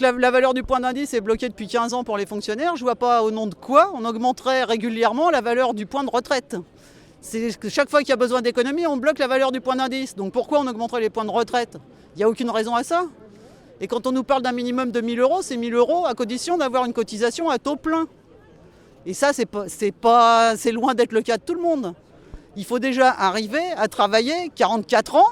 que la valeur du point d'indice est bloquée depuis 15 ans pour les fonctionnaires, je ne vois pas au nom de quoi on augmenterait régulièrement la valeur du point de retraite. C'est que chaque fois qu'il y a besoin d'économie, on bloque la valeur du point d'indice. Donc pourquoi on augmenterait les points de retraite? Il n'y a aucune raison à ça. Et quand on nous parle d'un minimum de 1 000 euros, c'est 1 000 euros à condition d'avoir une cotisation à taux plein. Et ça, c'est loin d'être le cas de tout le monde. Il faut déjà arriver à travailler 44 ans,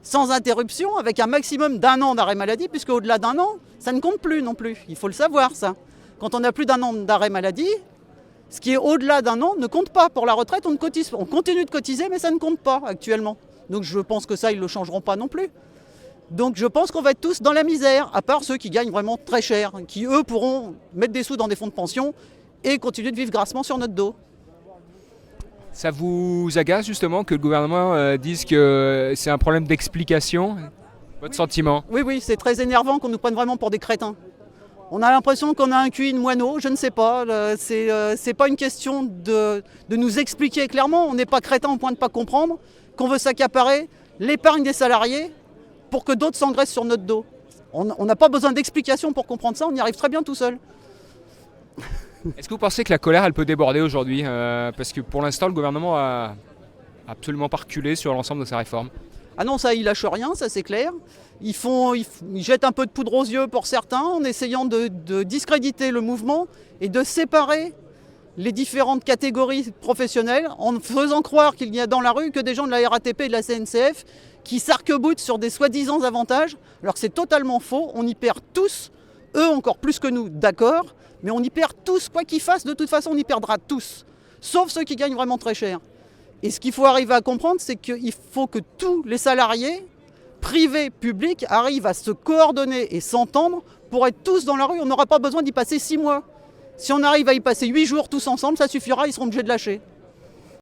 sans interruption, avec un maximum d'1 an d'arrêt maladie, puisque au-delà d'1 an, ça ne compte plus non plus. Il faut le savoir, ça. Quand on a plus d'1 an d'arrêt maladie, ce qui est au-delà d'1 an ne compte pas. Pour la retraite, on continue de cotiser, mais ça ne compte pas actuellement. Donc je pense que ça, ils ne le changeront pas non plus. Donc je pense qu'on va être tous dans la misère, à part ceux qui gagnent vraiment très cher, qui eux pourront mettre des sous dans des fonds de pension et continuer de vivre grassement sur notre dos. Ça vous agace justement que le gouvernement dise que c'est un problème d'explication? Votre sentiment? Oui, c'est très énervant qu'on nous prenne vraiment pour des crétins. On a l'impression qu'on a un QI de moineau, je ne sais pas. C'est pas une question de nous expliquer clairement. On n'est pas crétin au point de ne pas comprendre qu'on veut s'accaparer l'épargne des salariés pour que d'autres s'engraissent sur notre dos. On n'a pas besoin d'explications pour comprendre ça, on y arrive très bien tout seul. Est-ce que vous pensez que la colère, elle peut déborder aujourd'hui? Parce que pour l'instant, le gouvernement a absolument pas reculé sur l'ensemble de ses réformes. Ah non, ça, ils lâchent rien, ça c'est clair. Ils jettent un peu de poudre aux yeux pour certains en essayant de discréditer le mouvement et de séparer les différentes catégories professionnelles en faisant croire qu'il n'y a dans la rue que des gens de la RATP et de la CNCF qui s'arc-boutent sur des soi-disant avantages, alors que c'est totalement faux. On y perd tous, eux encore plus que nous, d'accord, mais on y perd tous, quoi qu'ils fassent, de toute façon on y perdra tous, sauf ceux qui gagnent vraiment très cher. Et ce qu'il faut arriver à comprendre, c'est qu'il faut que tous les salariés, privés, publics, arrivent à se coordonner et s'entendre pour être tous dans la rue. On n'aura pas besoin d'y passer 6 mois. Si on arrive à y passer 8 jours tous ensemble, ça suffira, ils seront obligés de lâcher.